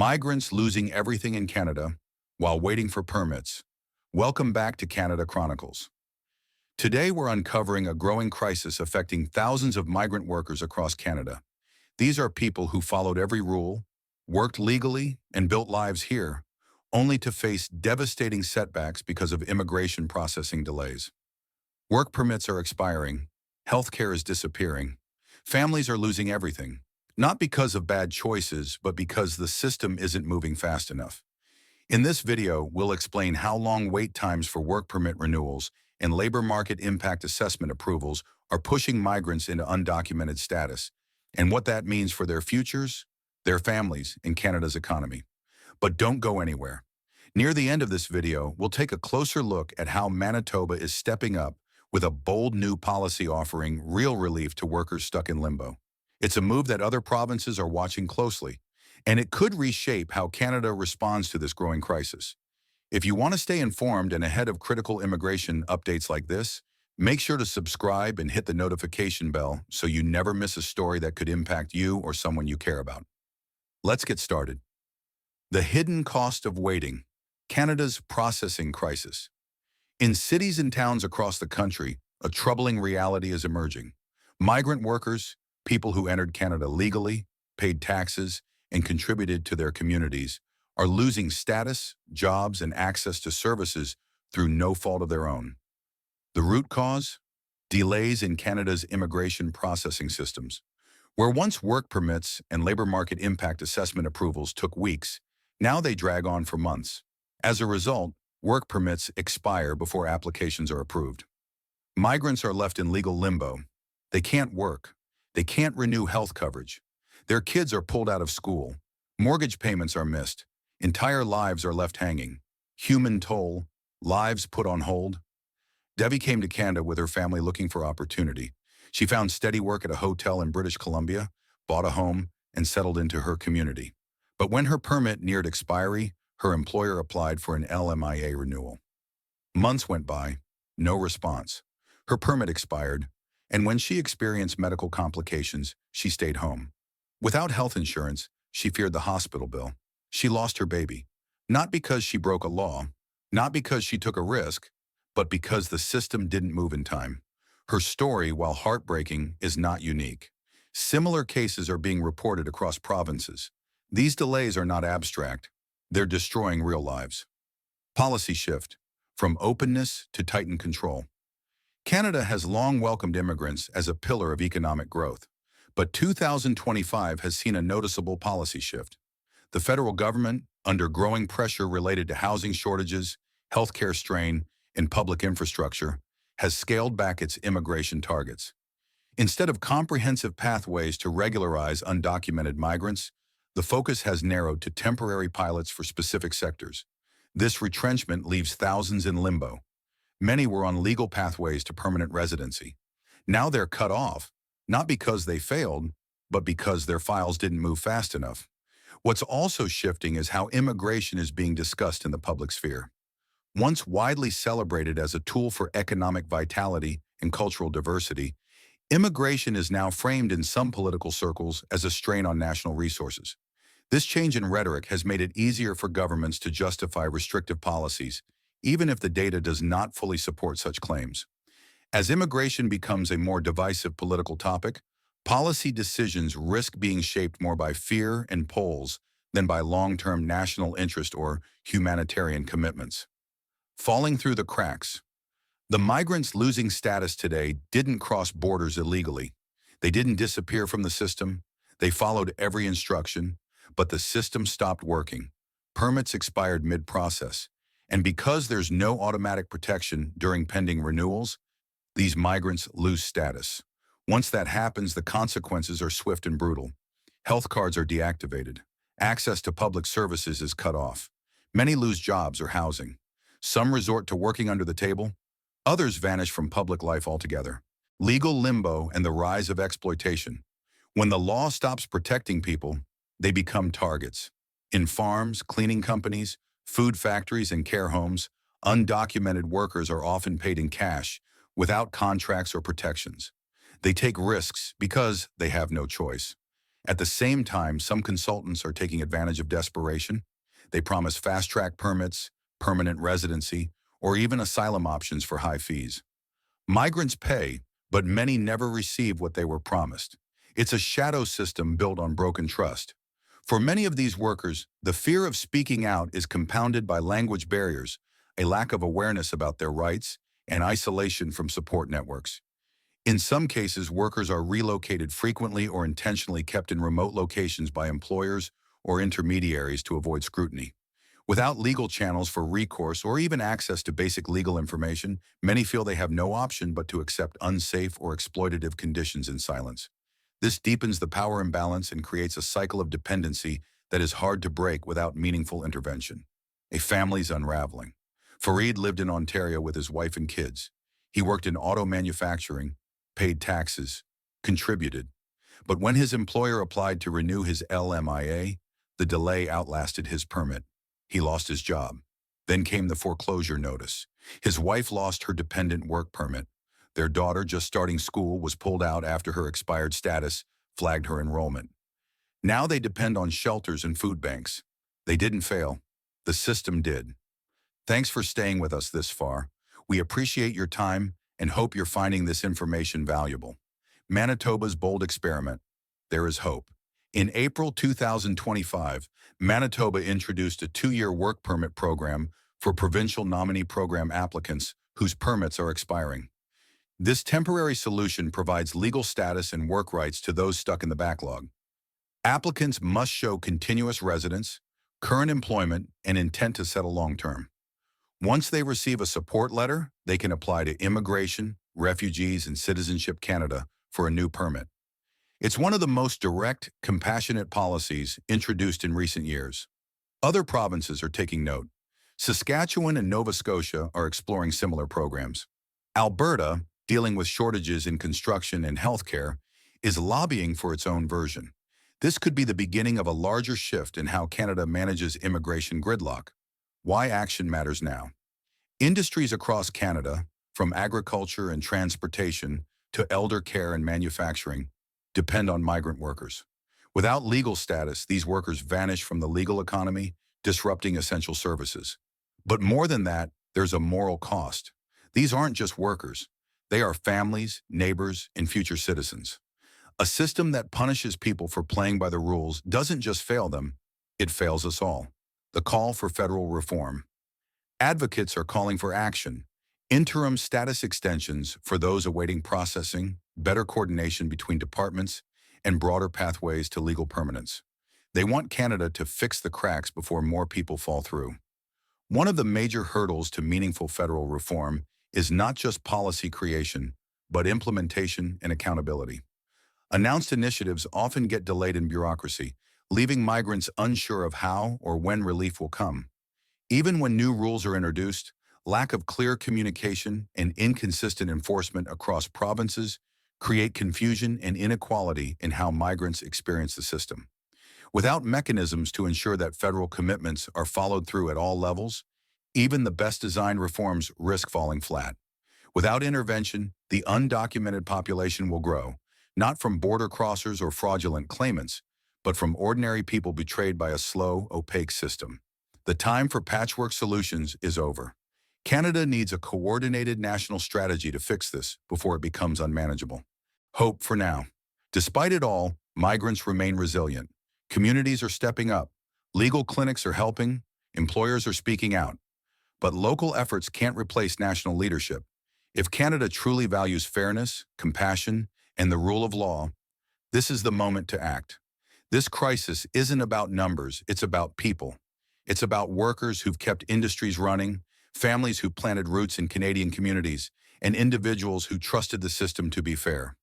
Migrants losing everything in Canada while waiting for permits. Welcome back to Canada Chronicles. Today we're uncovering a growing crisis affecting thousands of migrant workers across Canada. These are people who followed every rule, worked legally, and built lives here, only to face devastating setbacks because of immigration processing delays. Work permits are expiring, healthcare is disappearing, families are losing everything, not because of bad choices, but because the system isn't moving fast enough. In this video, we'll explain how long wait times for work permit renewals and labor market impact assessment approvals are pushing migrants into undocumented status, and what that means for their futures, their families, and Canada's economy. But don't go anywhere. Near the end of this video, we'll take a closer look at how Manitoba is stepping up with a bold new policy offering real relief to workers stuck in limbo. It's a move that other provinces are watching closely, and it could reshape how Canada responds to this growing crisis. If you want to stay informed and ahead of critical immigration updates like this, make sure to subscribe and hit the notification bell so you never miss a story that could impact you or someone you care about. Let's get started. The hidden cost of waiting, Canada's processing crisis. In cities and towns across the country, a troubling reality is emerging. Migrant workers, people who entered Canada legally, paid taxes, and contributed to their communities, are losing status, jobs, and access to services through no fault of their own. The root cause? Delays in Canada's immigration processing systems. Where once work permits and labor market impact assessment approvals took weeks, now they drag on for months. As a result, work permits expire before applications are approved. Migrants are left in legal limbo. They can't work. They can't renew health coverage. Their kids are pulled out of school. Mortgage payments are missed. Entire lives are left hanging. Human toll, lives put on hold. Devi came to Canada with her family looking for opportunity. She found steady work at a hotel in British Columbia, bought a home, and settled into her community. But when her permit neared expiry, her employer applied for an LMIA renewal. Months went by, no response. Her permit expired, and when she experienced medical complications, she stayed home. Without health insurance, she feared the hospital bill. She lost her baby, not because she broke a law, not because she took a risk, but because the system didn't move in time. Her story, while heartbreaking, is not unique. Similar cases are being reported across provinces. These delays are not abstract. They're destroying real lives. Policy shift, from openness to tightened control. Canada has long welcomed immigrants as a pillar of economic growth, but 2025 has seen a noticeable policy shift. The federal government, under growing pressure related to housing shortages, healthcare strain, and public infrastructure, has scaled back its immigration targets. Instead of comprehensive pathways to regularize undocumented migrants, the focus has narrowed to temporary pilots for specific sectors. This retrenchment leaves thousands in limbo. Many were on legal pathways to permanent residency. Now they're cut off, not because they failed, but because their files didn't move fast enough. What's also shifting is how immigration is being discussed in the public sphere. Once widely celebrated as a tool for economic vitality and cultural diversity, immigration is now framed in some political circles as a strain on national resources. This change in rhetoric has made it easier for governments to justify restrictive policies, even if the data does not fully support such claims. As immigration becomes a more divisive political topic, policy decisions risk being shaped more by fear and polls than by long-term national interest or humanitarian commitments. Falling through the cracks. The migrants losing status today didn't cross borders illegally. They didn't disappear from the system. They followed every instruction, but the system stopped working. Permits expired mid-process. And because there's no automatic protection during pending renewals, these migrants lose status. Once that happens, the consequences are swift and brutal. Health cards are deactivated. Access to public services is cut off. Many lose jobs or housing. Some resort to working under the table. Others vanish from public life altogether. Legal limbo and the rise of exploitation. When the law stops protecting people, they become targets. In farms, cleaning companies, food factories, and care homes, undocumented workers are often paid in cash, without contracts or protections. They take risks because they have no choice. At the same time, some consultants are taking advantage of desperation. They promise fast-track permits, permanent residency, or even asylum options for high fees. Migrants pay, but many never receive what they were promised. It's a shadow system built on broken trust. For many of these workers, the fear of speaking out is compounded by language barriers, a lack of awareness about their rights, and isolation from support networks. In some cases, workers are relocated frequently or intentionally kept in remote locations by employers or intermediaries to avoid scrutiny. Without legal channels for recourse or even access to basic legal information, many feel they have no option but to accept unsafe or exploitative conditions in silence. This deepens the power imbalance and creates a cycle of dependency that is hard to break without meaningful intervention. A family's unraveling. Fareed lived in Ontario with his wife and kids. He worked in auto manufacturing, paid taxes, contributed. But when his employer applied to renew his LMIA, the delay outlasted his permit. He lost his job. Then came the foreclosure notice. His wife lost her dependent work permit. Their daughter, just starting school, was pulled out after her expired status flagged her enrollment. Now they depend on shelters and food banks. They didn't fail. The system did. Thanks for staying with us this far. We appreciate your time and hope you're finding this information valuable. Manitoba's bold experiment. There is hope. In April 2025, Manitoba introduced a 2-year work permit program for provincial nominee program applicants whose permits are expiring. This temporary solution provides legal status and work rights to those stuck in the backlog. Applicants must show continuous residence, current employment, and intent to settle long-term. Once they receive a support letter, they can apply to Immigration, Refugees, and Citizenship Canada for a new permit. It's one of the most direct, compassionate policies introduced in recent years. Other provinces are taking note. Saskatchewan and Nova Scotia are exploring similar programs. Alberta, dealing with shortages in construction and healthcare, is lobbying for its own version. This could be the beginning of a larger shift in how Canada manages immigration gridlock. Why action matters now. Industries across Canada, from agriculture and transportation to elder care and manufacturing, depend on migrant workers. Without legal status, these workers vanish from the legal economy, disrupting essential services. But more than that, there's a moral cost. These aren't just workers. They are families, neighbors, and future citizens. A system that punishes people for playing by the rules doesn't just fail them, it fails us all. The call for federal reform. Advocates are calling for action. Interim status extensions for those awaiting processing, better coordination between departments, and broader pathways to legal permanence. They want Canada to fix the cracks before more people fall through. One of the major hurdles to meaningful federal reform is not just policy creation, but implementation and accountability. Announced initiatives often get delayed in bureaucracy, leaving migrants unsure of how or when relief will come. Even when new rules are introduced, lack of clear communication and inconsistent enforcement across provinces create confusion and inequality in how migrants experience the system. Without mechanisms to ensure that federal commitments are followed through at all levels, even the best designed reforms risk falling flat. Without intervention, the undocumented population will grow, not from border crossers or fraudulent claimants, but from ordinary people betrayed by a slow, opaque system. The time for patchwork solutions is over. Canada needs a coordinated national strategy to fix this before it becomes unmanageable. Hope for now. Despite it all, migrants remain resilient. Communities are stepping up. Legal clinics are helping. Employers are speaking out. But local efforts can't replace national leadership. If Canada truly values fairness, compassion, and the rule of law, this is the moment to act. This crisis isn't about numbers, it's about people. It's about workers who've kept industries running, families who planted roots in Canadian communities, and individuals who trusted the system to be fair.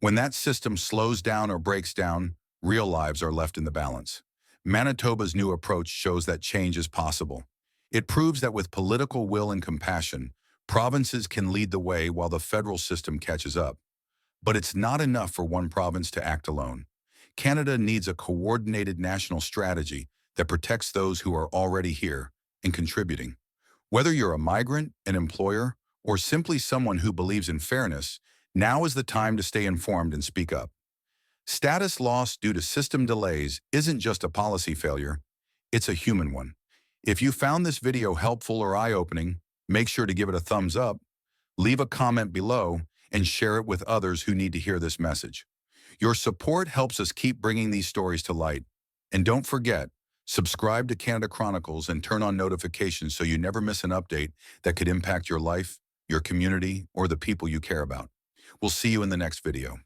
When that system slows down or breaks down, real lives are left in the balance. Manitoba's new approach shows that change is possible. It proves that with political will and compassion, provinces can lead the way while the federal system catches up. But it's not enough for one province to act alone. Canada needs a coordinated national strategy that protects those who are already here and contributing. Whether you're a migrant, an employer, or simply someone who believes in fairness, now is the time to stay informed and speak up. Status loss due to system delays isn't just a policy failure, it's a human one. If you found this video helpful or eye-opening, make sure to give it a thumbs up, leave a comment below, and share it with others who need to hear this message. Your support helps us keep bringing these stories to light. And don't forget, subscribe to Canada Chronicles and turn on notifications so you never miss an update that could impact your life, your community, or the people you care about. We'll see you in the next video.